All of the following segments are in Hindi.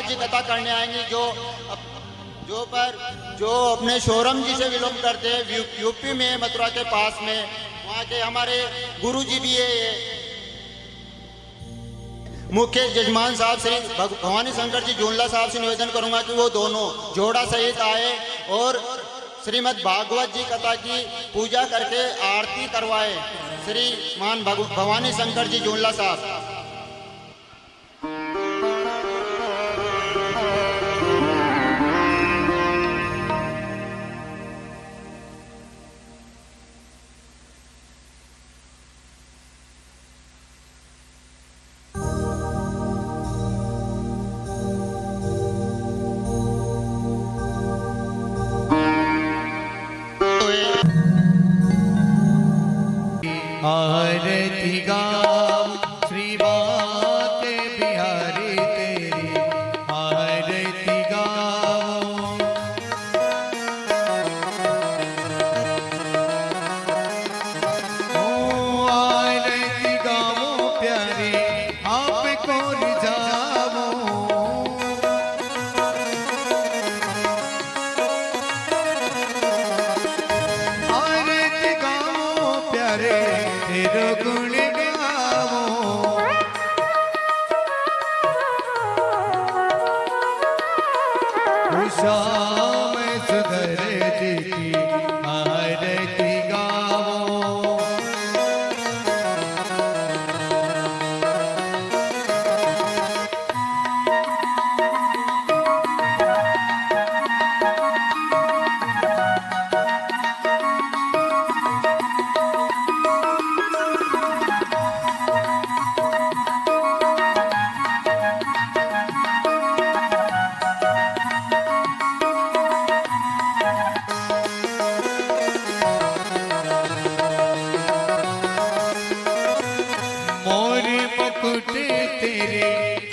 भागवत जी कथा करने आएंगी, जो अपने शोरम जी से बिलोंग करते हैं, यूपी में मथुरा के पास में। वहाँ के हमारे गुरु जी भी है। मुख्य जजमान साहब श्री भवानी शंकर जी जूनला साहब से निवेदन करूंगा कि वो दोनों जोड़ा सहित आए और श्रीमद् भागवत जी कथा की पूजा करके आरती करवाए। श्री मान भवानी शंकर जी जूनला साहब। आरती गाओ श्री बाके बिहारी तेरी आरती गाओ। ओ आरती गाओ प्यारे आपको रिझाओ। आरती गाओ प्यारे तेरो गुण गावो। श्याम सुंदर जी की आरती गावो। मोर मुकुट तेरे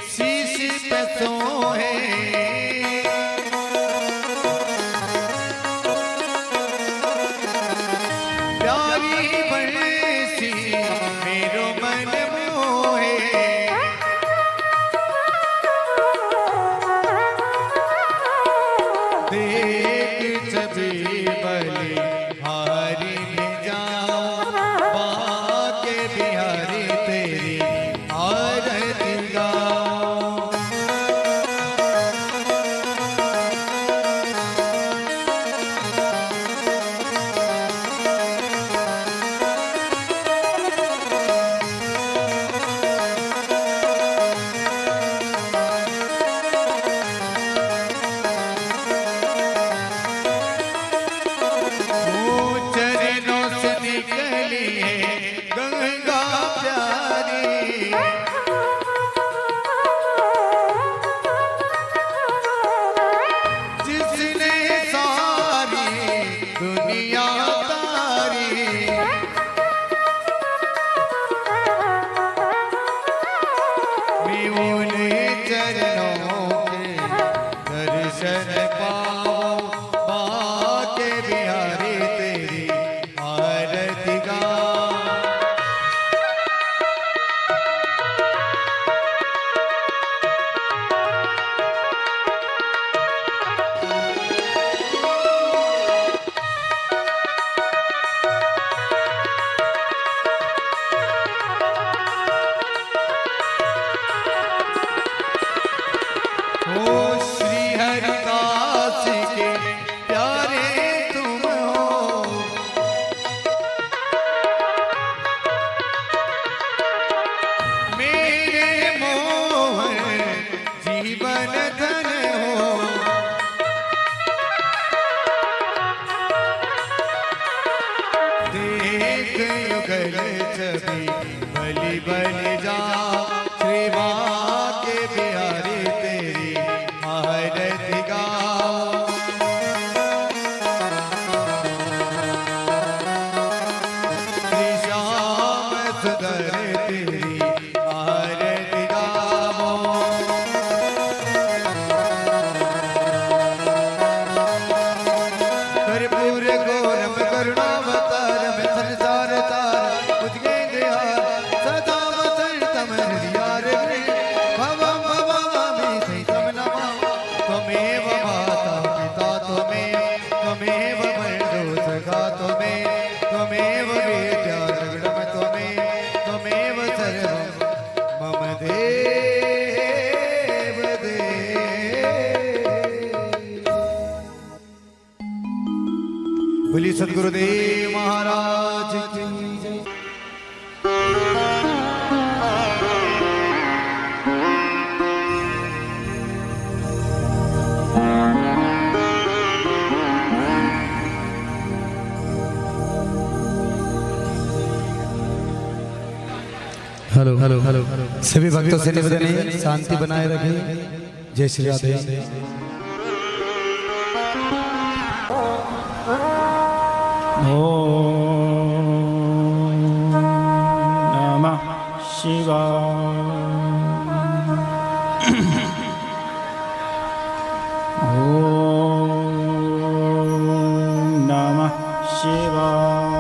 शीश पे सोहे। प्यारी बंसी मेरो मन मोहे। देख छवि बलि हारी में जाओ। बाके बिहारी तेरी आरती गाओ। चरणों से निकली है गंगा प्यारी। जिसने सारी दुनिया तारी। मैं उन्हीं चरणों के दर्शन पाओ। बाके बिहारी तेरी आरती गाओ। ओ श्री हरिदास बोलिए सदगुरुदेव महाराज की जय। हेलो हेलो हेलो सभी भक्तों से निवेदन है शांति बनाए रखें। जय श्री राधे। ओम नमः शिवाय। ओम नमः शिवाय।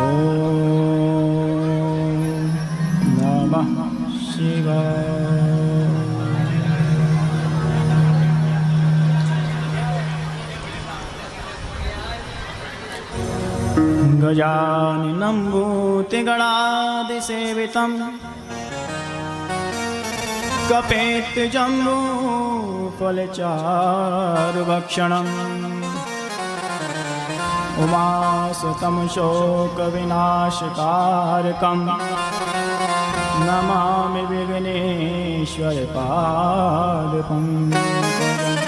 ओम नमः शिवाय। गजाननं भूतिगणादिसेवितं कपेतजम्बूफलचारुभक्षणम् उमासुतं शोकविनाशकारकं नमामि विघ्नेश्वरपादपङ्कजम्।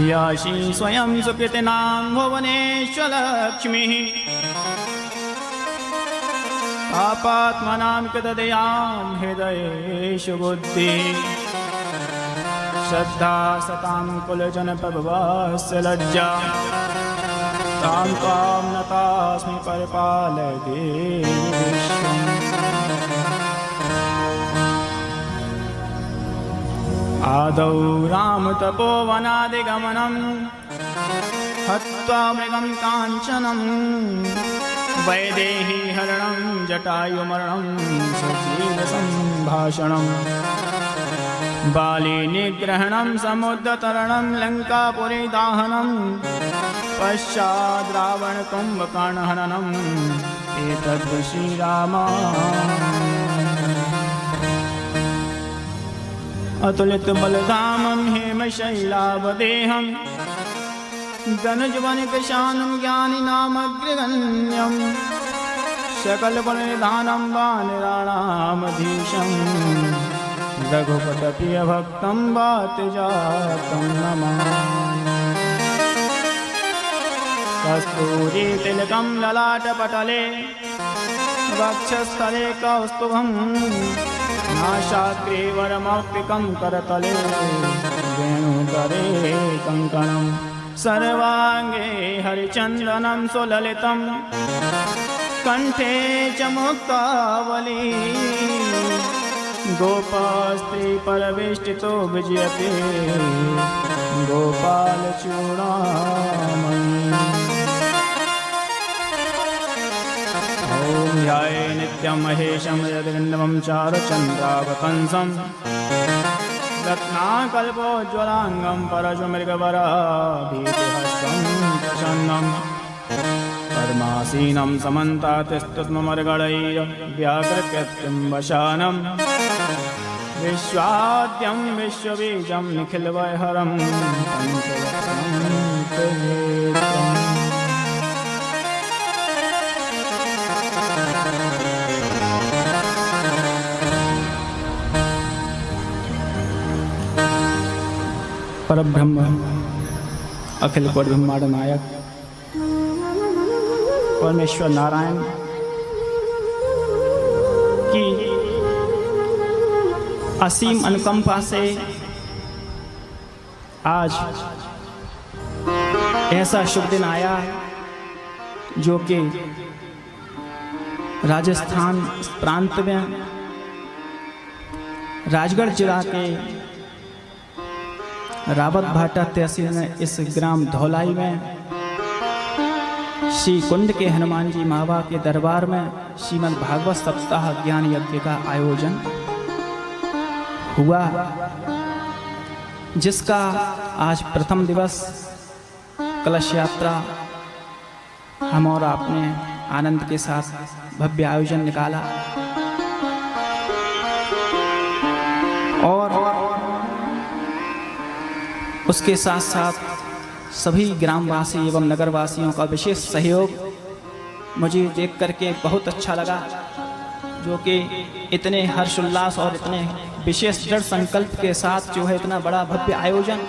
याशी स्वयं सुकृतिनां भुवनेश्वरलक्ष्मीः पापात्मनां कृतदयां हृदयेषु बुद्धिः श्रद्धा सतां कुलजनपभवस्य लज्जा तां त्वां नतास्मि परिपालय देवि विश्वम्। आदौ रामतपोवनादिगमनं हत्वा मृगं काञ्चनं वैदेही हरणं जटायुमरणं सजीवसम्भाषणं बालीनिग्रहणं समुद्रतरणं लङ्कापुरीदाहनं पश्चाद् रावणकुम्भकर्णहननम् एतद् श्रीरामा। अतुलित बलधामं हेमशैलावदेहं धनुजवनकृशानं ज्ञानिनामग्रगण्यं सकलबलनिधानं वानराणामधीशं रघुपतप्रियभक्तं वातजातं नमामि। कस्तूरीतिलकं ललाटपटले वक्षस्थले कौस्तुभं नासाग्रे वरमौक्तिकं करतले वेणुकरे कङ्कणं सर्वाङ्गे हरिचन्दनं सुललितं कण्ठे च मुक्तावली गोपास्त्रीपरवेष्टितो विजयते गोपालचूडामणि। ॐ ध्याये नित्यं महेशं यद्गन्धवं चारुचन्द्रावतंसं रत्नाकल्पोज्ज्वलाङ्गं परशुमृगवराभीतिहस्तं प्रसन्नं पद्मासीनं समन्तातिस्तुष्ममर्गणैर्व्याकृत्यं वशानं विश्वाद्यं विश्वबीजं निखिलवैहरं पञ्चवक्त्रं त्रिनेत्रम्। परब्रह्म अखिल कोटि ब्रह्मांड नायक परमेश्वर नारायण की असीम अनुकंपा से आज ऐसा शुभ दिन आया जो कि राजस्थान प्रांत में राजगढ़ जिला के रावत भाटा तहसील में इस ग्राम धौलाई में श्री कुंड के हनुमान जी मावा के दरबार में श्रीमद् भागवत सप्ताह ज्ञान यज्ञ का आयोजन हुआ, जिसका आज प्रथम दिवस कलश यात्रा हम और आपने आनंद के साथ भव्य आयोजन निकाला। और उसके साथ साथ सभी ग्रामवासी एवं नगरवासियों का विशेष सहयोग मुझे देख करके बहुत अच्छा लगा, जो कि इतने हर्षोल्लास और इतने विशेष दृढ़ संकल्प के साथ जो है इतना बड़ा भव्य आयोजन,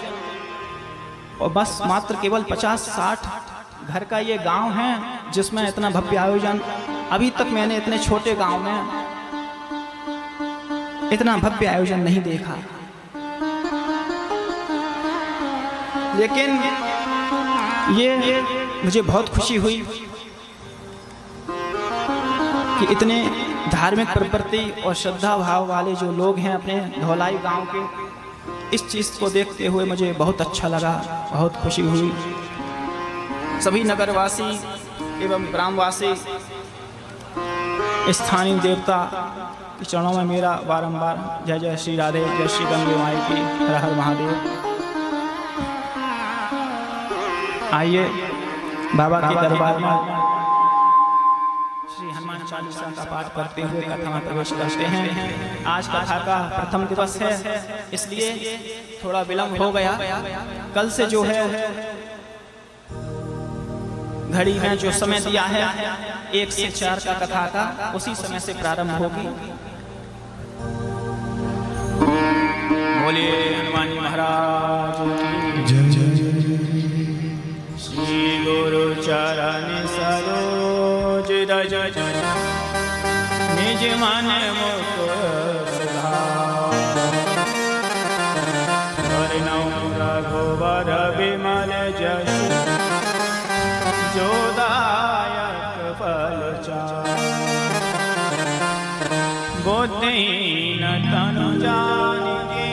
और बस मात्र केवल 50-60 घर का ये गांव है जिसमें इतना भव्य आयोजन, अभी तक मैंने इतने छोटे गांव में इतना भव्य आयोजन नहीं देखा। लेकिन ये मुझे बहुत खुशी हुई कि इतने धार्मिक प्रवृत्ति और श्रद्धा भाव वाले जो लोग हैं अपने धौलाई गांव के, इस चीज़ को देखते हुए मुझे बहुत अच्छा लगा, बहुत खुशी हुई। सभी नगरवासी एवं ग्रामवासी स्थानीय देवता के चरणों में मेरा बारंबार जय जय श्री राधे, जय श्री गंगे माई की, हर हर महादेव। आइए बाबा के दरबार में श्री हनुमान चालीसा का पाठ करते हुए कथा में प्रवेश करते हैं। आज कथा का प्रथम दिवस है, इसलिए थोड़ा विलंब हो गया। कल से जो है घड़ी में जो समय दिया है 1 से 4 का कथा का, उसी समय से प्रारंभ होगी। बोलिए हनुमान महाराज की। श्री गुरु चरण सरोज रज निज मन मुकुर रघुवर विमल जस जो दायक फल बुद्धिहीन तनु जानिके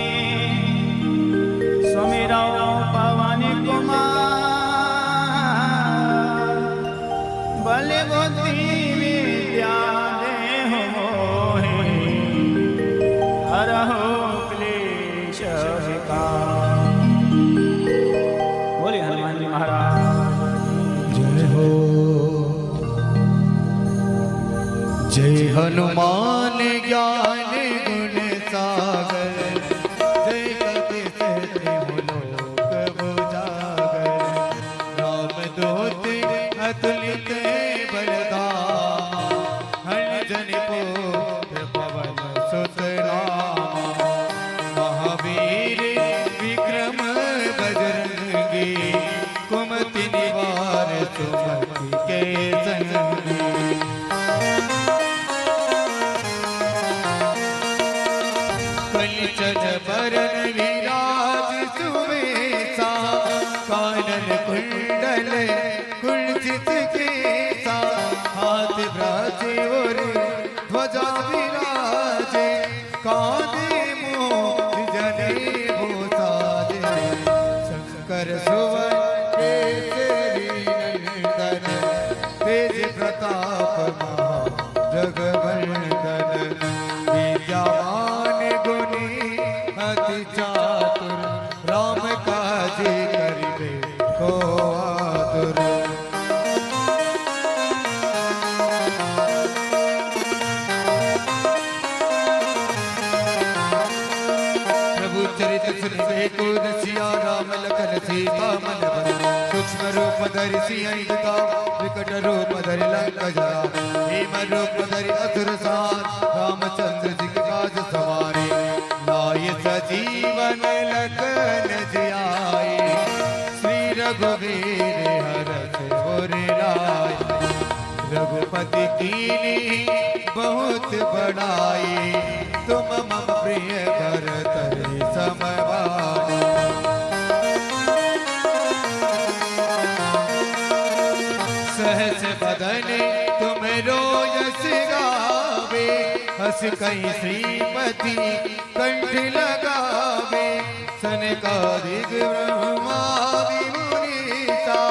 सुमिरौ पवन कुमार बल बुद्धि विद्या देहु मोहि हरहु क्लेश विकार। बोलिए हनुमान जी महाराज जय हो। जय हनुमान ज्ञान गुण सागर, जय कपीस तिहु लोक उजागर। रामदूत अतुलित बलधामा, हरजन पुत्र पवन सुत नामा। महावीर विक्रम बजरंगी, कुमति निवार सुमति के संगी। कंचन बरन विराज सुवेशा, कानन कुंडल कुंचित केसा। हाथ ब्राजे और ध्वजा विराजे, कांधे मोह जनेऊ साजे। शंकर सुवन केसरी नंदन, तेज प्रताप जगवंदन। विद्यावान गुणी अति चातुर, राम काजे करिबे को आतुर। प्रभु चरित सुनिबे को रसिया, राम लखन सीता मन बन। सूक्ष्म रूप धरि सियहि दिखावा, विकट रूप धरि लंका जरा। भीम रूप धरि असुर संहार, रामचंद्र जी के काज सवारे। लाय सजीवन लखन जियाए, श्री रघुवीर हरष उर लाए। रघुपति कीन्ही बहुत बड़ाई, तुम मम प्रिय भरत सम भाई। सहस बदन तुम रोयस गावे, हस कई श्रीपति कंठ लगावे। सनकादिक ब्रह्मादि मुनीसा,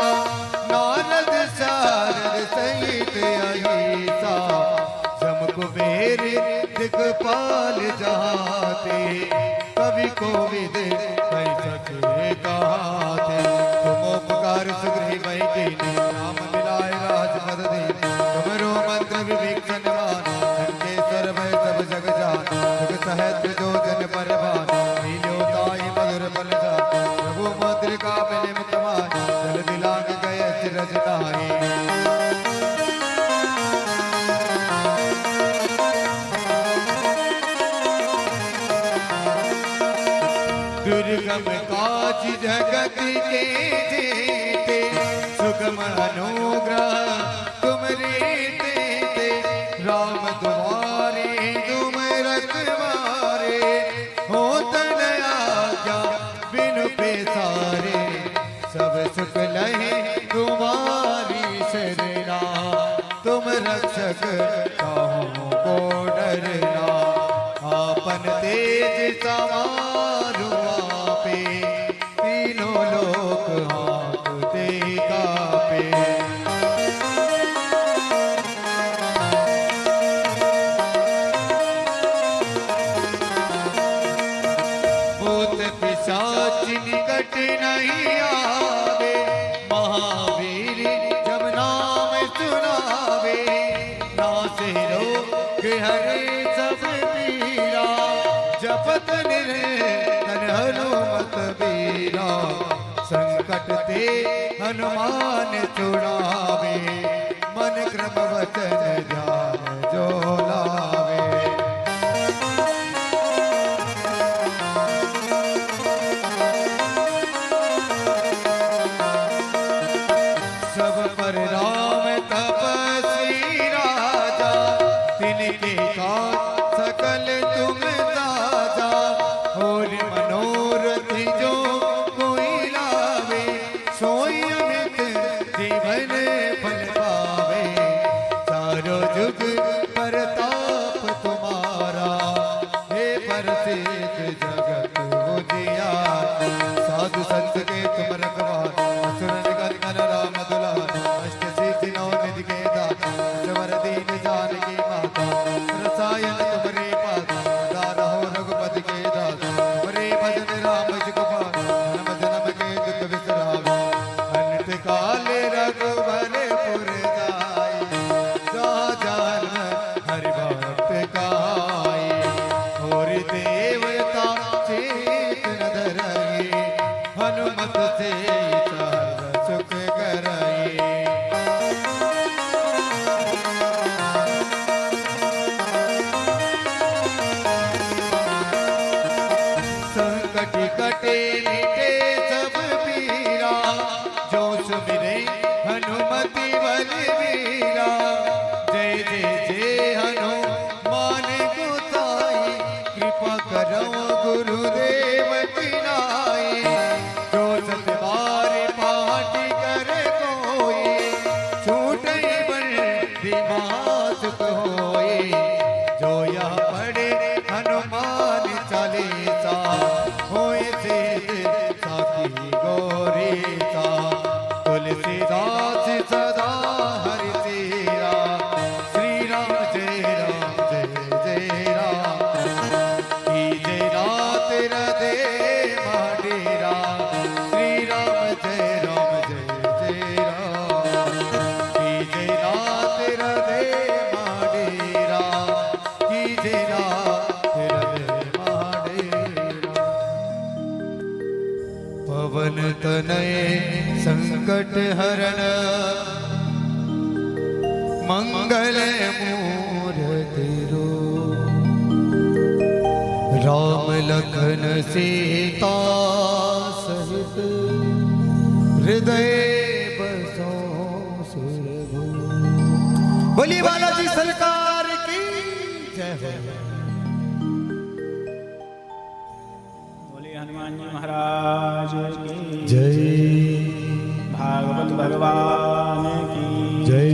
नारद शारद सहित अहिसा। जम कुबेर दिक्पाल जाते, कवि कोविद कहि सके कहाते। तुम उपकार सुग्रीव कीन्ही, राम मिलाए राजपद दीन्ही। तुमरो मंत्र विभीषण माना, लंकेश्वर भय सब जग जाना। जुग सहस्त्र जो जन पर भाना, लील्यो ताहि मधुर फल जाना। प्रभु मत दुर्गम काज जगत के जेते, सुगम अनुग्रह तुम रीते, राम तुम्हारे तुम रखवारे, हो तन आज्ञा बिनु पैसारे, सब सुख लहे तुम्हारी शरणा, तुम रक्षक काहू को डरना, आपन तेज समारो आपे, तीनों लोक हाँकते कापे। भूत पिशाच निकट नहीं आवे, महावीर जब नाम सुनावे, नासे रोग हरे सब पीरा, जपत निरंतर हनुमत बीरा, संकट ते हनुमान छुड़ावे, मन क्रम वचन ध्यान जो लावे। सब पर राम तपस्वी राजा, तिनके काज सकल तुम साजा, और मनोरथ जो कोई लावे, सोई अमित जीवन फल पावे, चारों जुग परताप तुम्हारा, हे प्रसिद्ध जगत उजियार, साधु संत के तुम रखवार, असुर निकट कर राम दुलार, अष्ट सिद्धि नौ निधि के दाता, सवर दीन जानकी माता, रसायन तुम्हारे पाता, दारहो रघुपति के दाता, तुम्हारे भजन राम जी को पाता, जन्म जन्म के दुख बिसरावे, अंत काल रघुबर पुर जाई, जहाँ जन्म हरि भक्त कहाई, और देवता चेत न धरई, हनुमत से सर्व सुख करई। संकट कटे मिटे सब पीरा, जो सुमिरे हनुमति बलवीरा, जय जय जय हनुमान गोसाई, कृपा करो गुरुदेव की नाई, जो सत बार पाठ कर कोई, छूटे बंदी मासुक होई, जो यह पढ़े हनुमान चालीसा, होए सिद्ध साखी गौरीसा, तुलसीदास सदा हरि तेरा, श्री राम जय राम जय जय राम, की जय रात हृदय डेरा, श्री राम जय जय राम, की जय रात हृदय डेरा, की जय रात हृदय डेरा। पवन तनय संकट हरण, मंगल मूर्ति रूप, राम लखन सीता सहित, हृदय बसो सुरभूप। बोली बालाजी सरकार की जय हो। बोले हनुमान जी महाराज की जय भागवत भगवान की जय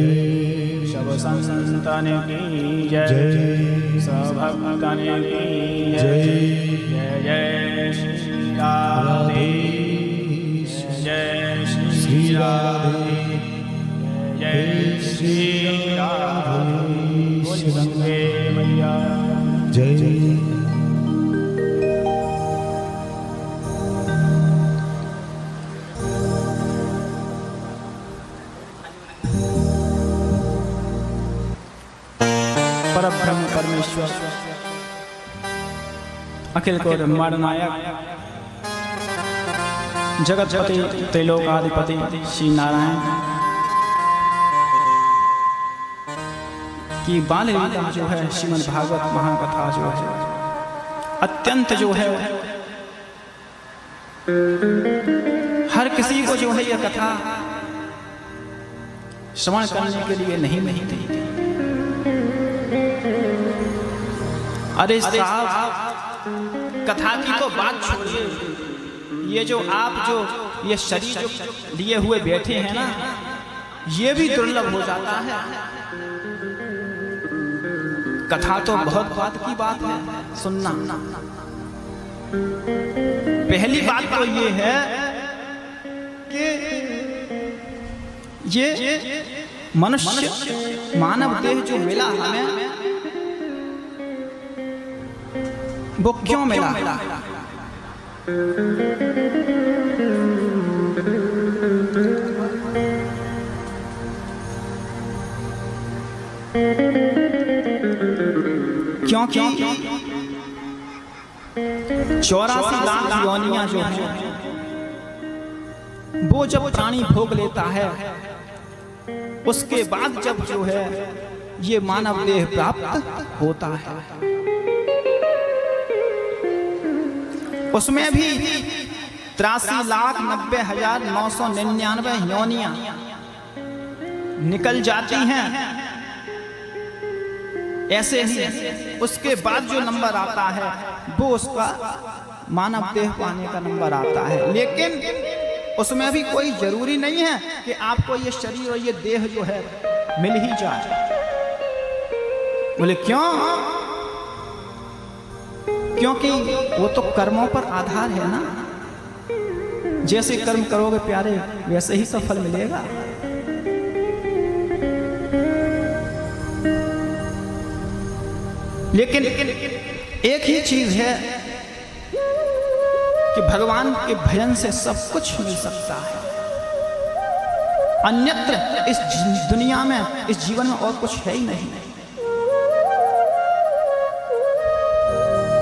सब संतन की जय, जय सब भक्तन की जय जय जय श्री राधे, जय श्री राधे, जय श्री राधे, बोल गंगे मैया जय। परब्रह्म परमेश्वर अखिल को ब्रह्मांड नायक जगतपति त्रैलोकाधिपति श्री नारायण की बाल लीला जो है श्रीमद् भागवत महाकथा जो है अत्यंत जो है हर किसी को जो है यह कथा श्रवण करने के लिए नहीं मिलती। अरे साहब, कथा की तो बात छोड़िए, ये जो आप जो ये शरीर जो लिए हुए बैठे हैं ना, ये भी दुर्लभ हो जाता है। कथा तो बहुत बात की बात है सुनना। पहली बात तो ये है कि ये मनुष्य मानव देह जो मिला हमें, वो क्यों मिला? क्योंकि 84 लाख योनियां जो है, वो जब प्राणी भोग लेता है, उसके बाद जब जो है ये मानव देह प्राप्त होता है, उसमें भी 83,90,999 योनियां निकल जाती हैं। ऐसे ही उसके बाद जो नंबर आता है वो उसका मानव देह पाने का नंबर आता है। लेकिन उसमें भी कोई जरूरी नहीं है कि आपको ये शरीर और ये देह जो है मिल ही जाए। बोले क्यों? क्योंकि वो तो कर्मों पर आधार है ना। जैसे कर्म करोगे प्यारे, वैसे ही तो फल मिलेगा। लेकिन एक ही चीज है कि भगवान के भजन से सब कुछ मिल सकता है। अन्यत्र इस दुनिया में, इस जीवन में और कुछ है ही नहीं।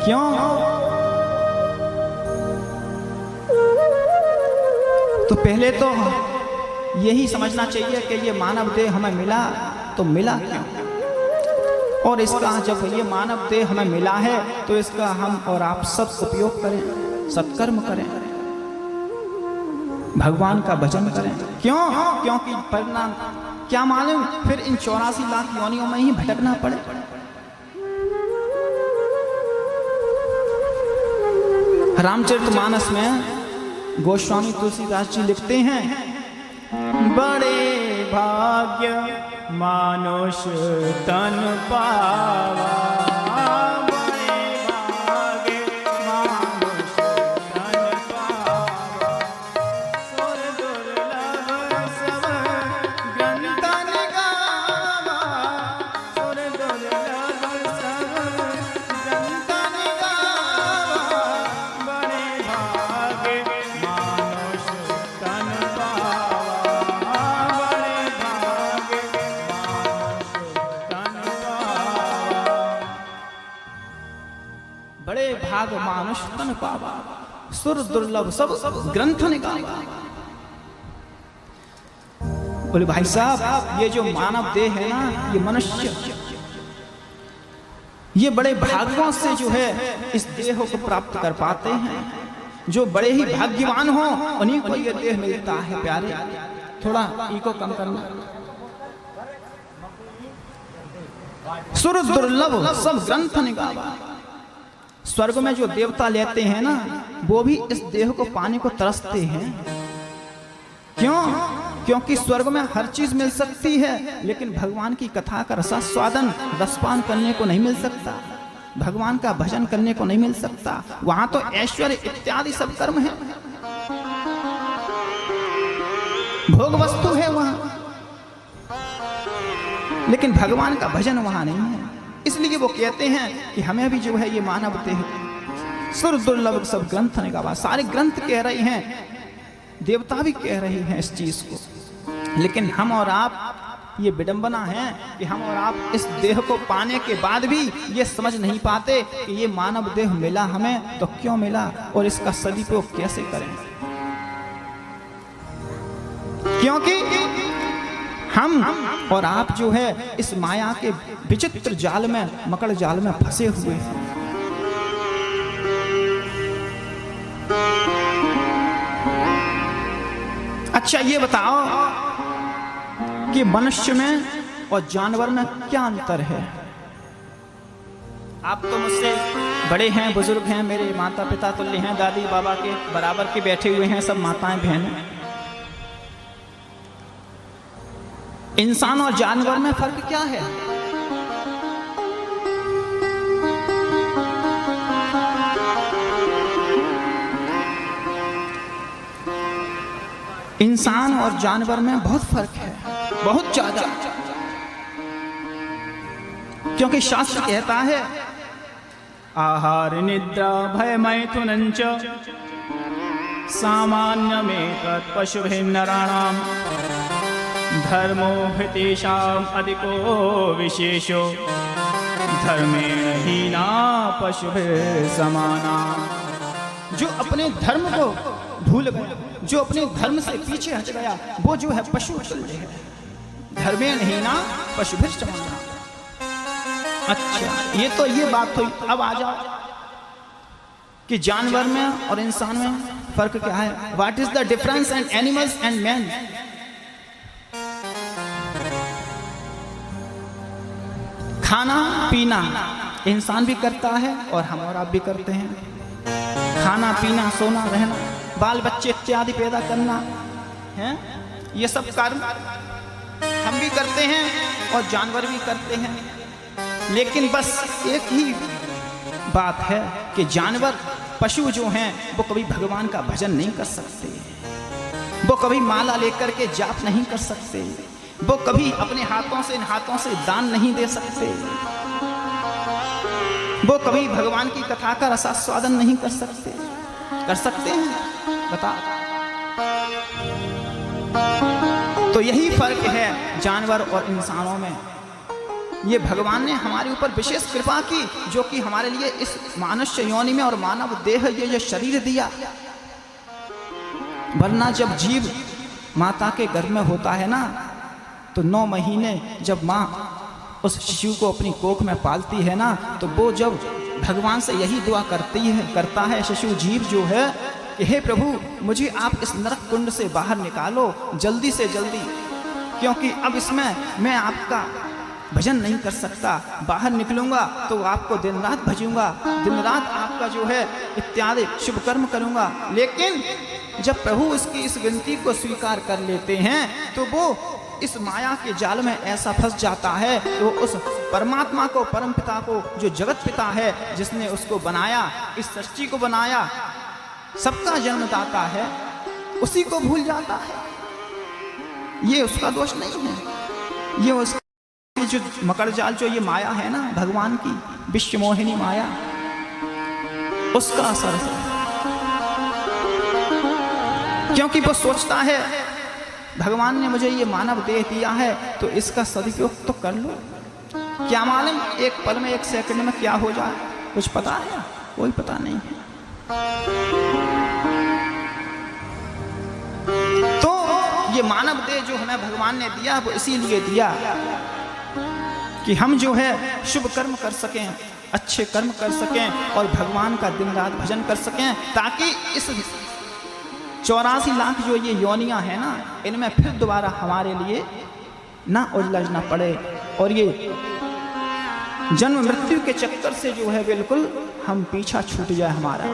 क्यों? तो पहले तो यही समझना चाहिए कि ये मानव देह हमें मिला, तो मिला क्यों? और इसका जब ये मानव देह हमें मिला है तो इसका हम और आप सब उपयोग करें, सत्कर्म करें, भगवान का भजन करें। क्यों? क्योंकि परिणाम क्या मालूम फिर इन 84 लाख योनियों में ही भटकना पड़े। रामचरितमानस में गोस्वामी तुलसीदास जी लिखते हैं, बड़े भाग्य मानुष तन पावा, बड़े भाग्य मानुष तन पावा, सुर दुर्लभ सब ग्रंथन गावा, सुर दुर्लभ सब ग्रंथन गावा, बड़े भाग्य मानुष तन पावा, बड़े भाग्य बड़े भाग मानुष तन पावा, सुर दुर्लभ सब ग्रंथ निकाला। बोले भाई साहब, ये जो मानव देह है ना, ये मनुष्य, ये बड़े भाग्यों से जो है इस देह को प्राप्त कर पाते हैं। जो बड़े ही भाग्यवान हो उन्हीं को ये देह मिलता है। प्यारे, थोड़ा इको कम करना। सुर दुर्लभ सब ग्रंथ निकाला। स्वर्ग में जो देवता लेते हैं ना, वो भी इस देह को पाने को तरसते हैं। क्यों? क्योंकि स्वर्ग में हर चीज मिल सकती है, लेकिन भगवान की कथा का रसास्वादन, रसपान करने को नहीं मिल सकता, भगवान का भजन करने को नहीं मिल सकता। वहां तो ऐश्वर्य इत्यादि सब कर्म है, भोग वस्तु है वहां, लेकिन भगवान का भजन वहां नहीं है। इसलिए वो कहते हैं कि हमें भी जो है ये मानव देह, सुर दुर्लभ सब ग्रंथ ने गावा। सारे ग्रंथ कह रहे हैं, देवता भी कह रहे हैं इस चीज को, लेकिन हम और आप, ये विडंबना है कि हम और आप इस देह को पाने के बाद भी ये समझ नहीं पाते कि ये मानव देह मिला हमें, तो क्यों मिला और इसका सदुपयोग कैसे करें। क्योंकि हम और आप जो है इस माया के विचित्र जाल में, मकड़ जाल में फंसे हुए हैं। अच्छा ये बताओ कि मनुष्य में और जानवर में क्या अंतर है? आप तो मुझसे बड़े हैं, बुजुर्ग हैं, मेरे माता पिता तुल्य हैं, दादी बाबा के बराबर के बैठे हुए हैं, सब माताएं बहनें। इंसान और जानवर में फर्क क्या है? इंसान और जानवर में बहुत फर्क है, बहुत ज्यादा। क्योंकि शास्त्र कहता है आहार निद्रा भय मैथुनंच सामान्यमेतत् पशुभिः नराणाम धर्मो ह्यतेषाम् अधिको विशेषो धर्मेण हीना पशुभिः समाना। जो अपने धर्म को भूल गया, जो अपने धर्म से पीछे हट गया, वो जो है पशु तुल्य है। धर्मेण हीना पशुभिः समाना। अच्छा ये तो ये बात हुई। अब आ जाओ कि जानवर में और इंसान में फर्क क्या है? What is the difference in animals and man? खाना पीना इंसान भी करता है और हम और आप भी करते हैं। खाना पीना, सोना, रहना, बाल बच्चे इत्यादि पैदा करना है, ये सब कार्य हम भी करते हैं और जानवर भी करते हैं। लेकिन बस एक ही बात है कि जानवर, पशु जो हैं वो कभी भगवान का भजन नहीं कर सकते, वो कभी माला लेकर के जाप नहीं कर सकते, वो कभी अपने हाथों से इन हाथों से दान नहीं दे सकते, वो कभी भगवान की कथा का रसास्वादन नहीं कर सकते। कर सकते हैं? बता। तो यही फर्क है जानवर और इंसानों में। ये भगवान ने हमारे ऊपर विशेष कृपा की, जो कि हमारे लिए इस मनुष्य योनि में और मानव देह ये जो शरीर दिया। वरना जब जीव माता के गर्भ में होता है ना, तो 9 महीने जब माँ उस शिशु को अपनी कोख में पालती है ना, तो वो जब भगवान से यही दुआ करता है शिशु जीव जो है कि हे प्रभु मुझे आप इस नरक कुंड से बाहर निकालो जल्दी से जल्दी, क्योंकि अब इसमें मैं आपका भजन नहीं कर सकता। बाहर निकलूंगा तो आपको दिन रात भजूंगा, दिन रात आपका जो है इत्यादि शुभ कर्म करूंगा। लेकिन जब प्रभु इसकी इस विनती को स्वीकार कर लेते हैं तो वो इस माया के जाल में ऐसा फंस जाता है कि वो उस परमात्मा को, परम पिता को, जो जगत पिता है, जिसने उसको बनाया, इस सृष्टि को बनाया, सबका जन्मदाता है, उसी को भूल जाता है। ये उसका दोष नहीं है, ये उसका जो मकर जाल, जो ये माया है ना भगवान की विश्व मोहिनी माया, उसका असर है। क्योंकि वो सोचता है भगवान ने मुझे ये मानव देह दिया है तो इसका सदुपयोग तो कर लो। क्या मालूम एक पल में, एक सेकंड में क्या हो जाए, कुछ पता है? कोई पता नहीं है। तो ये मानव देह जो हमें भगवान ने दिया वो इसीलिए दिया कि हम जो है शुभ कर्म कर सकें, अच्छे कर्म कर सकें और भगवान का दिन रात भजन कर सकें, ताकि इस 84 लाख जो ये योनियां हैं ना, इनमें फिर दोबारा हमारे लिए ना उलझना पड़े और ये जन्म मृत्यु के चक्कर से जो है बिल्कुल हम पीछा छूट जाए हमारा।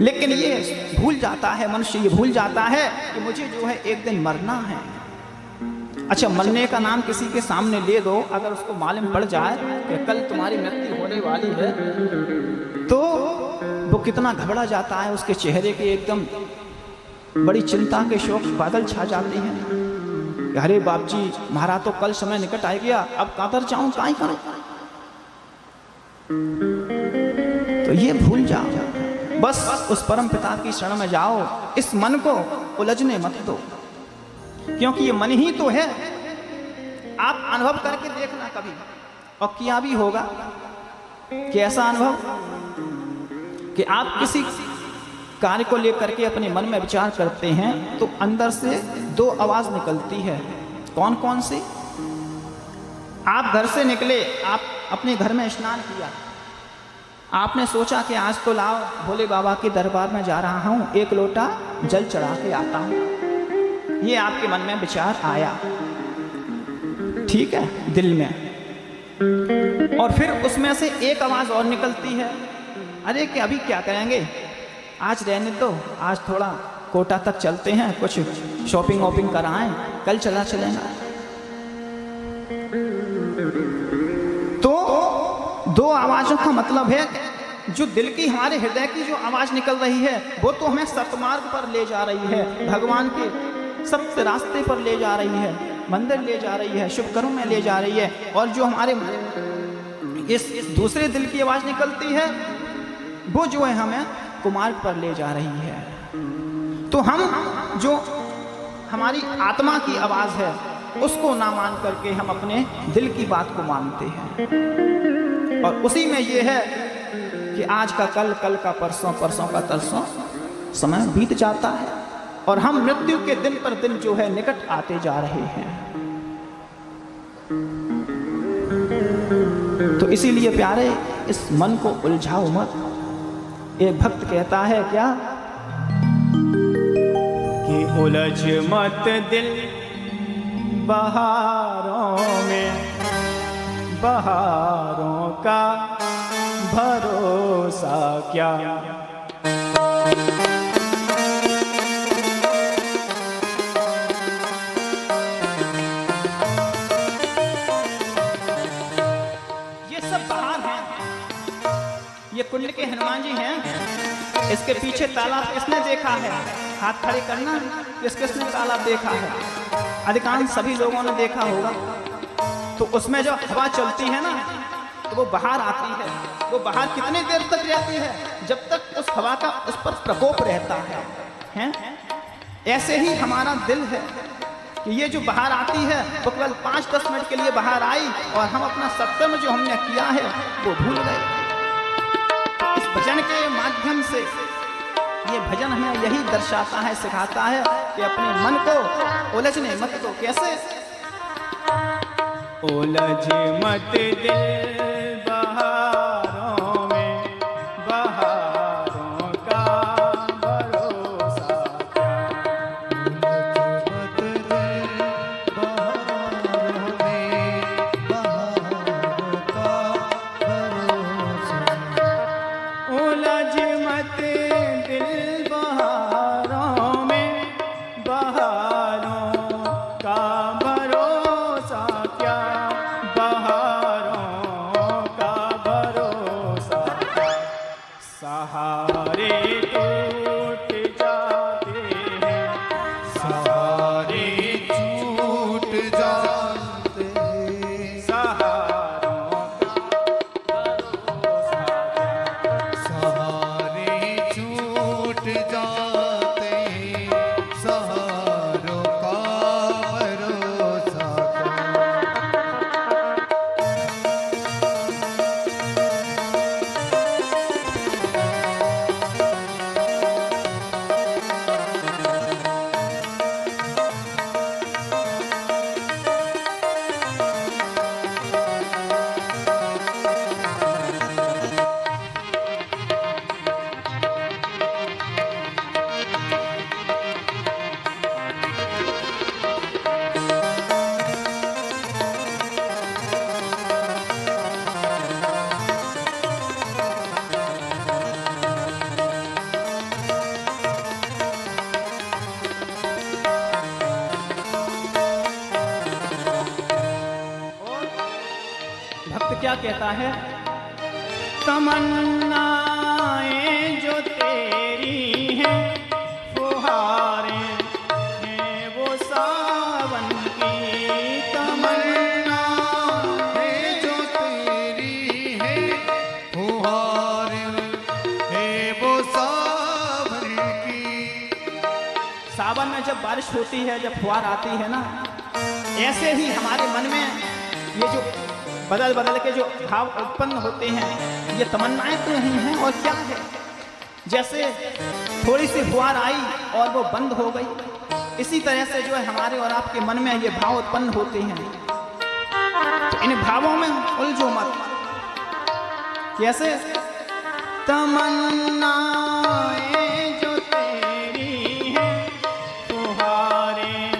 लेकिन ये भूल जाता है मनुष्य, ये भूल जाता है कि मुझे जो है एक दिन मरना है। अच्छा, मरने का नाम किसी के सामने ले दो, अगर उसको मालूम पड़ जाए कि कल तुम्हारी मृत्यु होने वाली है, तो वो कितना घबरा जाता है, उसके चेहरे के एकदम बड़ी चिंता के शोक बादल छा जाते हैं। अरे बाप जी, महाराज तो कल समय निकट आ गया, अब कातर जाऊं, काई करूं। तो ये भूल जाओ, बस उस परम पिता की शरण में जाओ, इस मन को उलझने मत दो, क्योंकि ये मन ही तो है। आप अनुभव करके देखना कभी, और किया भी होगा कि ऐसा अनुभव कि आप किसी कार्य को लेकर के अपने मन में विचार करते हैं तो अंदर से 2 आवाज निकलती है। कौन कौन सी? आप घर से निकले, आप अपने घर में स्नान किया, आपने सोचा कि आज तो लाओ भोले बाबा के दरबार में जा रहा हूं, 1 लोटा जल चढ़ा के आता हूं। ये आपके मन में विचार आया, ठीक है, दिल में, और फिर उसमें से एक आवाज और निकलती है, अरे कि अभी क्या करेंगे, आज रहने दो, आज थोड़ा कोटा तक चलते हैं, कुछ शॉपिंग वॉपिंग कराएं, कल चला चलेगा। तो दो आवाजों का मतलब है, जो दिल की, हमारे हृदय की जो आवाज निकल रही है वो तो हमें सतमार्ग पर ले जा रही है, भगवान के सत्य रास्ते पर ले जा रही है, मंदिर ले जा रही है, शुभ कर्म में ले जा रही है। और जो हमारे इस दूसरे दिल की आवाज निकलती है वो जो है हमें कुमार्ग पर ले जा रही है। तो हम जो हमारी आत्मा की आवाज है उसको ना मान करके हम अपने दिल की बात को मानते हैं, और उसी में ये है कि आज का कल, कल का परसों, परसों का तरसों, समय बीत जाता है और हम मृत्यु के दिन पर दिन जो है निकट आते जा रहे हैं। तो इसीलिए प्यारे, इस मन को उलझाओ मत। एक भक्त कहता है क्या कि उलझ मत दिल बहारों में, बहारों का भरोसा क्या। ये सब बहार हैं, ये कुंड के हनुमान जी हैं, इसके पीछे तालाब किसने देखा है, हाथ खड़े करना, किसने तालाब देखा है, अधिकांश सभी लोगों ने देखा होगा। तो उसमें जब हवा चलती है ना तो वो बाहर आती है, वो बाहर कितनी देर तक रहती है, जब तक उस हवा का उस पर प्रकोप रहता है, हैं? ऐसे ही हमारा दिल है कि ये जो बाहर आती है वो केवल 5-10 मिनट के लिए बाहर आई और हम अपना सत्कर्म जो हमने किया है वो भूल गए। इस भजन के माध्यम से ये भजन हमें यही दर्शाता है, सिखाता है कि अपने मन को उलझने मत दो। कैसे? उलझ मत दिल बहारों में, बहारों का भरोसा क्या। उलझ मत दिल बहारों में, बहारों का भरोसा क्या, बहारों का भरोसा क्या। सहारे टूट जाते हैं, सहारे छूट जाते हैं, सहारों का भरोसा क्या। सहारे छूट जाते हैं, सहारों का भरोसा क्या। भक्त क्या कहता है? तमन्नाएं जो तेरी हैं, फुहारें हैं वो सावन की। तमन्नाएं जो तेरी हैं, फुहार है वो सावन की। सावन में जब बारिश होती है, जब फुहार आती है ना, ऐसे ही हमारे मन में ये जो बदल बदल के जो भाव उत्पन्न होते हैं, ये तमन्नाएं तो नहीं हैं और क्या है। जैसे थोड़ी सी फुहार आई और वो बंद हो गई, इसी तरह से जो है हमारे और आपके मन में ये भाव उत्पन्न होते हैं। तो इन भावों में उलझो मत। कैसे? तमन्नाएं जो तेरी हैं, फुहारें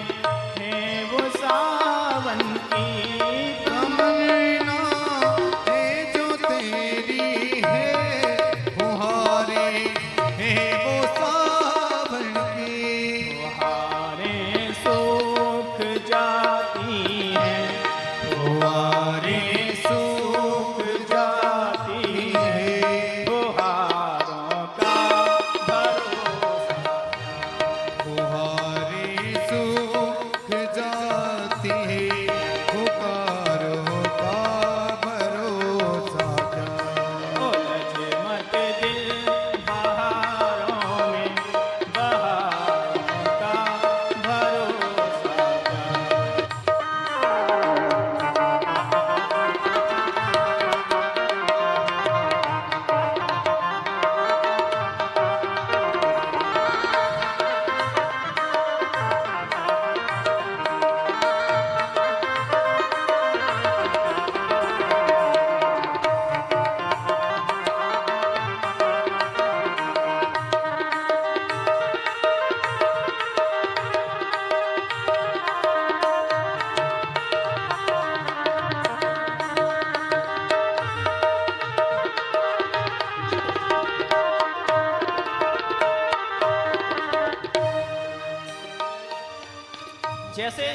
जैसे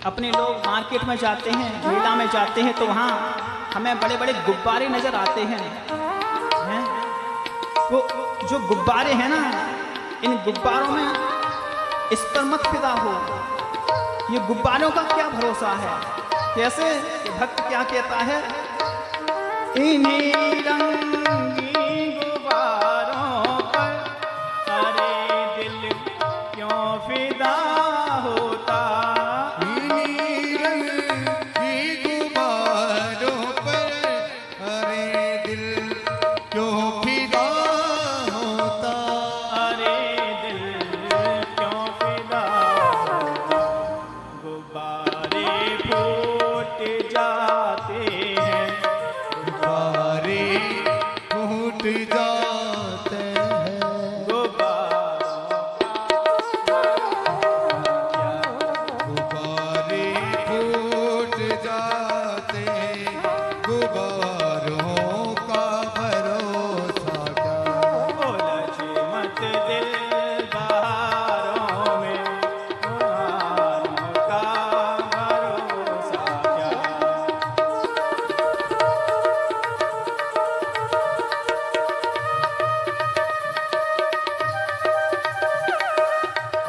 अपने लोग मार्केट में जाते हैं, मेला में जाते हैं, तो वहाँ हमें बड़े बड़े गुब्बारे नजर आते हैं। वो जो गुब्बारे हैं ना, इन गुब्बारों में इस पर मत फिदा हो। ये गुब्बारों का क्या भरोसा है? कैसे भक्त क्या कहता है? इन्हीं रंगी गुब्बारों पर अरे दिल क्यों फिदा होता। इन्हीं रंगी गुब्बारों पर अरे दिल क्यों फिदा होता। अरे दिल क्यों फिदा होता। गुब्बारे फूट जाते हैं, गुब्बारे फूट जाते हैं। गुब्बारे फूट जाते हैं, गुब्बारों का भरोसा क्या। उलझ मत दिल बहारों में, गुब्बारों का भरोसा क्या। उलझ मत दिल बहारों में, बहारों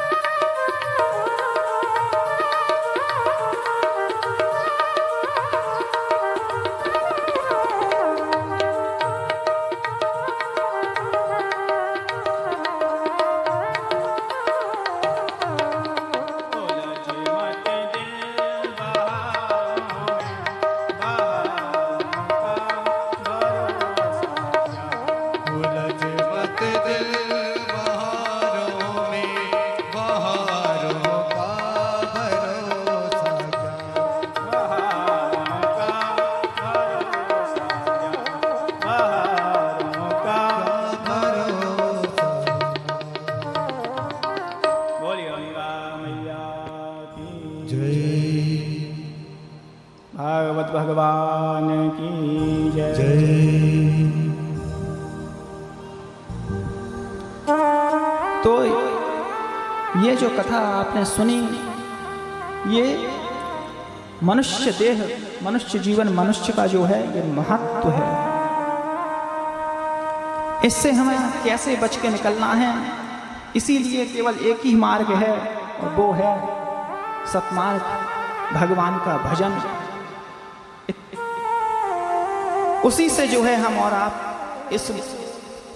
का भरोसा क्या। उलझ मत दिल बहारों में, बहारों का भरोसा क्या। बहारों का भरोसा क्या। बहारों का भरोसा बोलिए गंगा मैया की जय भागवत भगवान की जय। तो ये जो कथा आपने सुनी, ये मनुष्य देह, मनुष्य जीवन, मनुष्य का जो है ये महत्व है। इससे हमें कैसे बच के निकलना है, इसीलिए केवल एक ही मार्ग है और वो है सतमार्ग, भगवान का भजन। उसी से जो है हम और आप इस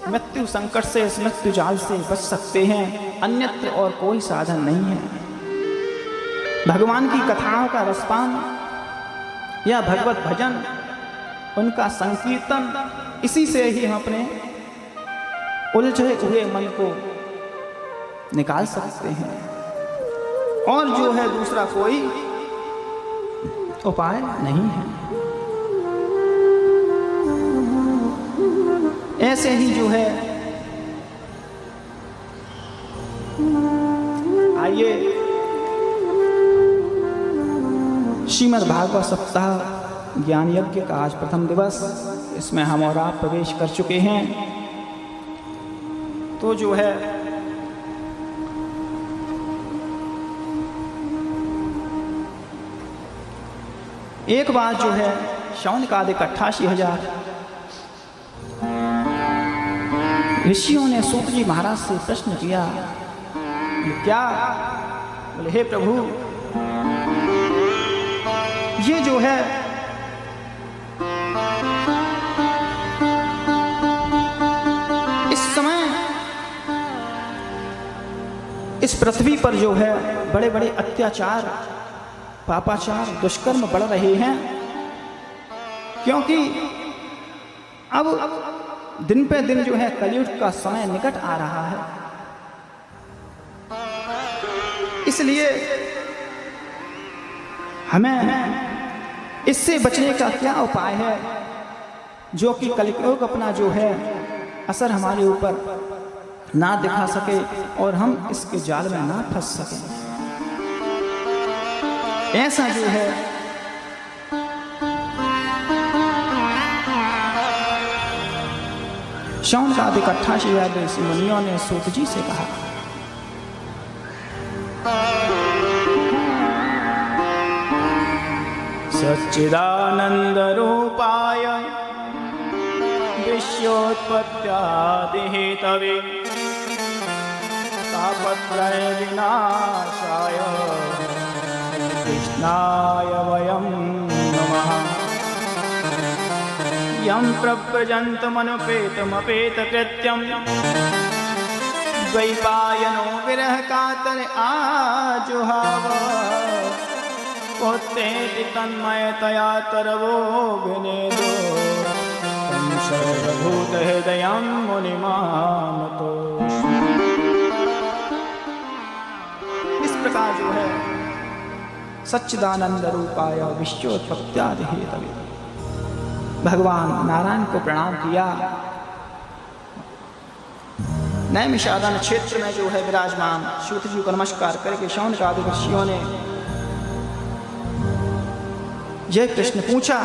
मृत्यु संकट से, इस मृत्यु जाल से बच सकते हैं। अन्यत्र और कोई साधन नहीं है। भगवान की कथाओं का रसपान या भगवत भजन, उनका संकीर्तन, इसी से ही हम अपने उलझे हुए मन को निकाल सकते हैं। और जो है दूसरा कोई उपाय नहीं है। ऐसे ही जो है, आइए श्रीमद् भागवत सप्ताह ज्ञान यज्ञ का आज प्रथम दिवस, इसमें हम और आप प्रवेश कर चुके हैं। तो जो है एक बार जो है शौनकादिक 88,000 ऋषियों ने सूत जी महाराज से प्रश्न किया। क्या? बोले हे प्रभु, ये जो है इस समय इस पृथ्वी पर जो है बड़े बड़े अत्याचार, पापाचार, दुष्कर्म बढ़ रहे हैं, क्योंकि अब दिन पे दिन जो है कलयुग का समय निकट आ रहा है। इसलिए हमें इससे बचने का क्या उपाय है, जो कि कलयुग अपना जो है असर हमारे ऊपर ना दिखा सके और हम इसके जाल में ना फंस सकें। ऐसा जो है शौनकादिक 88,000 ऋषि मुनियों ने सूत जी से कहा। सच्चिदानन्दरूपाय विश्वोत्पत्त्यादिहेतवे तापत्रयविनाशाय कृष्णाय वयं नमः। यं प्रव्रजन्तमनुपेतमपेतकृत्यं द्वैपायनो विरहकातर आजुहाव पुत्रेति तन्मयतया तरवो विनेदो तं सर्वभूतहृदयं मुनिमानतोऽस्मि। इस प्रकार जो है सच्चिदानंद रूपाय विश्वोत्पत्त्यादि हेतवे भगवान नारायण को प्रणाम किया। नैमिषारण्य क्षेत्र में जो है विराजमान सूत जी को नमस्कार करके शौनक आदि ऋषियों ने यह प्रश्न पूछा।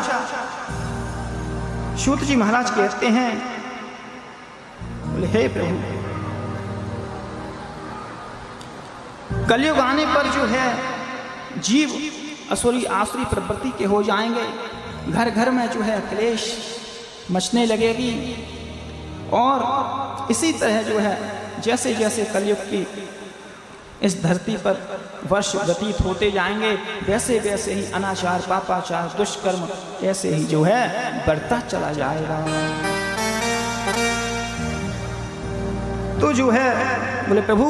सूत जी महाराज कहते हैं, बोले हे प्रभु, कलयुग आने पर जो है जीव असुरी आसुरी प्रवृत्ति के हो जाएंगे, घर घर में जो है क्लेश मचने लगेगी और इसी तरह जो है जैसे जैसे कलयुग की इस धरती पर वर्ष व्यतीत होते जाएंगे वैसे वैसे ही अनाचार पापाचार दुष्कर्म ऐसे ही जो है बढ़ता चला जाएगा। तो जो है बोले प्रभु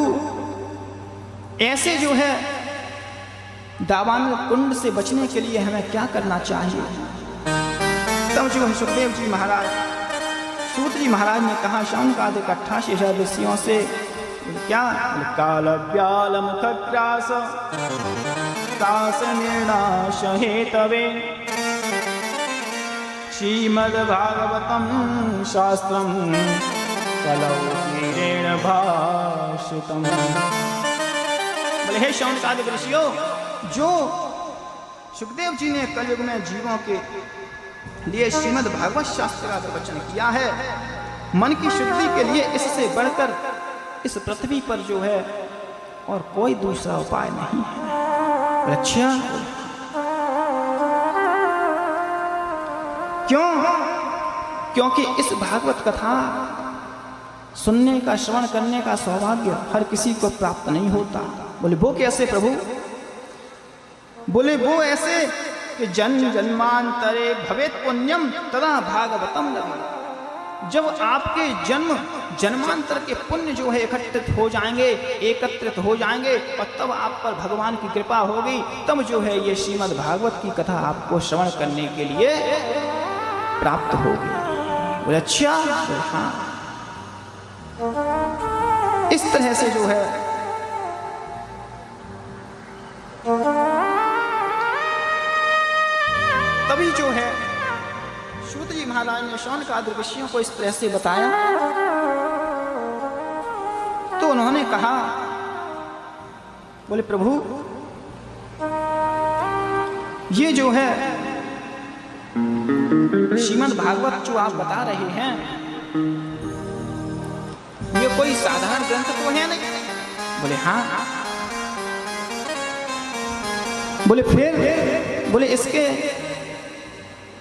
ऐसे जो है दावानल कुंड से बचने के लिए हमें क्या करना चाहिए? तब जो है सुखदेव जी महाराज सूत जी महाराज ने कहा शौनकादिक 88,000 ऋषियों से क्या? काल व्यालम खग्रास तास निर्णाश हेतवे श्रीमद्भागवतम शास्त्रम कलौ वीरेण भाषितम। बोले हे शौनकादिक ऋषियों, जो सुखदेव जी ने कलयुग में जीवों के लिए श्रीमद् भागवत शास्त्र का प्रवचन किया है, मन की शुद्धि के लिए इससे बढ़कर इस पृथ्वी पर जो है और कोई दूसरा उपाय नहीं है। अच्छा क्यों? क्योंकि इस भागवत कथा सुनने का श्रवण करने का सौभाग्य हर किसी को प्राप्त नहीं होता। बोले वो कैसे प्रभु? बोले वो ऐसे कि जन्म जन्मांतरे भवेत पुण्यम तदा भागवतम लभेत। जब आपके जन्म जन्मांतर के पुण्य जो है एकत्रित हो जाएंगे और तब आप पर भगवान की कृपा होगी, तब जो है ये श्रीमद् भागवत की कथा आपको श्रवण करने के लिए प्राप्त होगी। बोले अच्छा हाँ। इस तरह से जो है तभी जो है सूत जी महाराज ने शौनकादिक ऋषियों को इस तरह से बताया। तो उन्होंने कहा, बोले प्रभु ये जो है श्रीमद् भागवत जो आप बता रहे हैं ये कोई साधारण ग्रंथ तो है नहीं? बोले हाँ। बोले फिर? बोले इसके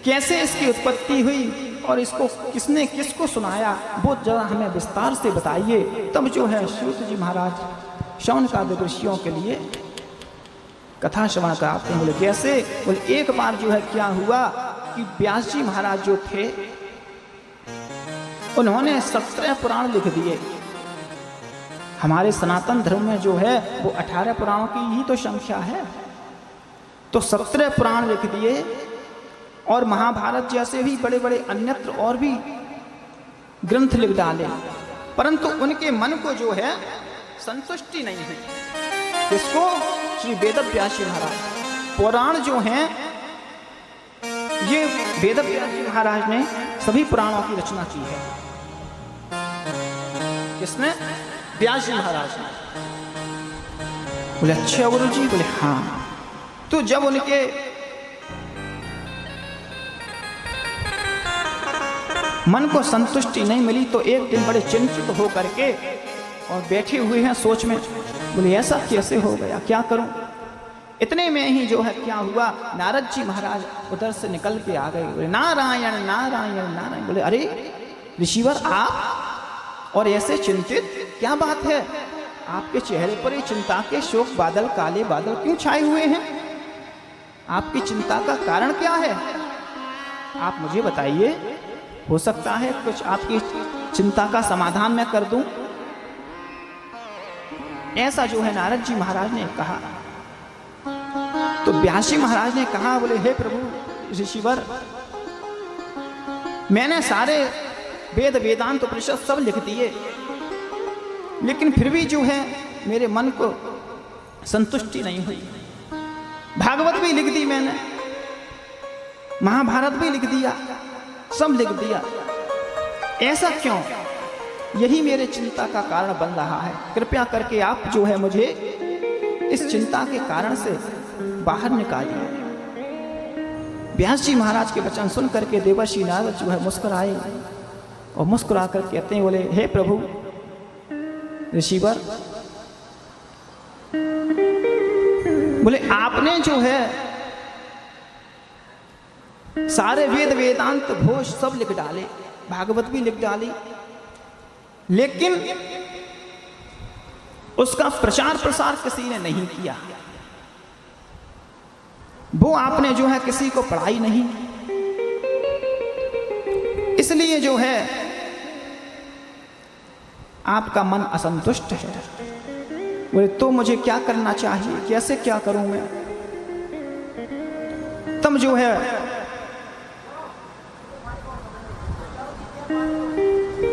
कैसे इसकी उत्पत्ति हुई और इसको किसने किसको सुनाया वो जरा हमें विस्तार से बताइए। तब जो है सूत जी महाराज शौनकादिक ऋषियों के लिए कथा श्रवण कराते हैं। बोले कैसे? बोले एक बार जो है क्या हुआ कि व्यास जी महाराज जो थे उन्होंने 17 पुराण लिख दिए। हमारे सनातन धर्म में जो है वो 18 पुराणों की ही तो संख्या है। तो 17 पुराण लिख दिए और महाभारत जैसे भी बड़े बड़े अन्यत्र और भी ग्रंथ लिख डाले, परंतु उनके मन को जो है संतुष्टि नहीं हुई। इसको श्री वेदव्यास जी महाराज पुराण जो हैं ये वेदव्यास जी महाराज ने सभी पुराणों की रचना की है। किसने? व्यास जी महाराज ने। बोले अच्छा गुरु जी? बोले हाँ। तो जब उनके मन को संतुष्टि नहीं मिली तो एक दिन बड़े चिंतित हो करके और बैठे हुए हैं सोच में। बोले ऐसा कैसे हो गया, क्या करूं? इतने में ही जो है क्या हुआ, नारद जी महाराज उधर से निकल के आ गए। बोले नारायण नारायण नारायण। बोले अरे ऋषिवर आप और ऐसे चिंतित, क्या बात है? आपके चेहरे पर ये चिंता के शोक बादल, काले बादल क्यों छाए हुए हैं? आपकी चिंता का कारण क्या है? आप मुझे बताइए, हो सकता है कुछ आपकी चिंता का समाधान मैं कर दूं। ऐसा जो है नारद जी महाराज ने कहा। तो व्यास जी महाराज ने कहा, बोले हे प्रभु ऋषिवर, मैंने सारे वेद वेदांत उपनिषद सब लिख दिए, लेकिन फिर भी जो है मेरे मन को संतुष्टि नहीं हुई। भागवत भी लिख दी मैंने, महाभारत भी लिख दिया, सब लिख दिया, ऐसा क्यों? यही मेरे चिंता का कारण बन रहा है। कृपया करके आप जो है मुझे इस चिंता के कारण से बाहर निकालिए। व्यास जी महाराज के वचन सुन करके देवर्षि नारद जो है मुस्कुराए और मुस्कुरा कर कहते हैं, बोले हे प्रभु ऋषिवर, बोले आपने जो है सारे वेद वेदांत घोष सब लिख डाले, भागवत भी लिख डाली, लेकिन उसका प्रचार प्रसार किसी ने नहीं किया। वो आपने जो है किसी को पढ़ाई नहीं, इसलिए जो है आपका मन असंतुष्ट है। बोले तो मुझे क्या करना चाहिए, कैसे क्या करूं मैं? तब जो है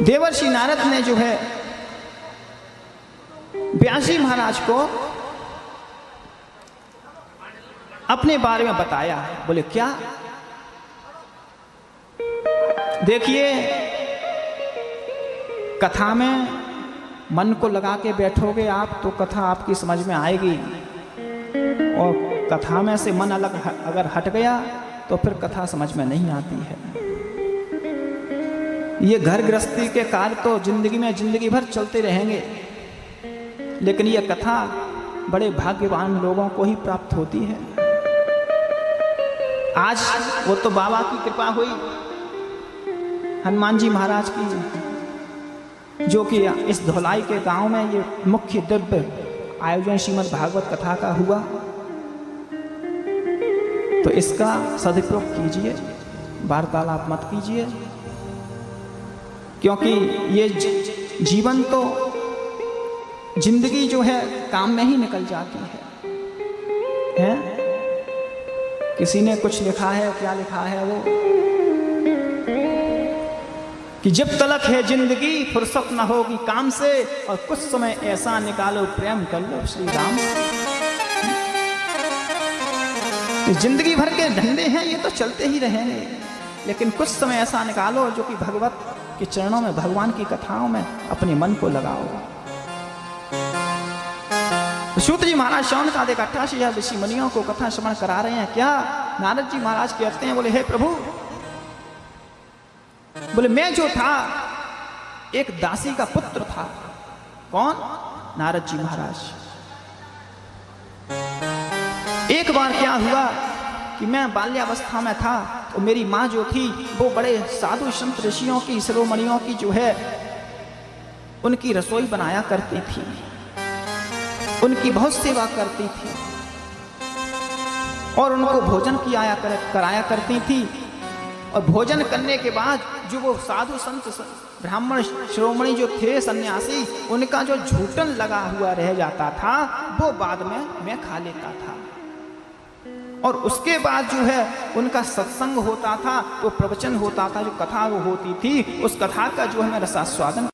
देवर्षि नारद ने जो है व्यास जी महाराज को अपने बारे में बताया। बोले क्या? देखिए, कथा में मन को लगा के बैठोगे आप तो कथा आपकी समझ में आएगी, और कथा में से मन अलग अगर हट गया तो फिर कथा समझ में नहीं आती है। ये घर गृहस्थी के कार्य तो जिंदगी में जिंदगी भर चलते रहेंगे, लेकिन ये कथा बड़े भाग्यवान लोगों को ही प्राप्त होती है। आज वो तो बाबा की कृपा हुई, हनुमान जी महाराज की, जो कि इस धौलाई के गांव में ये मुख्य दिव्य आयोजन श्रीमद् भागवत कथा का हुआ। तो इसका सदुपयोग कीजिए, वार्तालाप मत कीजिए, क्योंकि ये जीवन तो जिंदगी जो है काम में ही निकल जाती है? किसी ने कुछ लिखा है, क्या लिखा है वो, कि जब तलक है जिंदगी फुर्सत न होगी काम से, और कुछ समय ऐसा निकालो प्रेम कर लो श्री राम से। जिंदगी भर के धंधे हैं ये तो चलते ही रहेंगे, लेकिन कुछ समय ऐसा निकालो जो कि भगवत के चरणों में, भगवान की कथाओं में अपने मन को लगाओ। सूत जी महाराज श्रवण का देख 88,000 ऋषि मुनियों को कथा श्रवण करा रहे हैं। क्या? नारद जी महाराज कहते हैं, बोले हे प्रभु, बोले मैं जो था एक दासी का पुत्र था। कौन? नारद जी महाराज। एक बार क्या हुआ कि मैं बाल्यावस्था में था, तो मेरी माँ जो थी वो बड़े साधु संत ऋषियों की, शिरोमणियों की जो है उनकी रसोई बनाया करती थी, उनकी बहुत सेवा करती थी और उनको भोजन कराया करती थी। और भोजन करने के बाद जो वो साधु संत ब्राह्मण शिरोमणि जो थे सन्यासी, उनका जो झूठन लगा हुआ रह जाता था वो बाद में मैं खा लेता था। और उसके बाद जो है उनका सत्संग होता था, तो प्रवचन होता था, जो कथा वो होती थी, उस कथा का जो है मैं रसास्वादन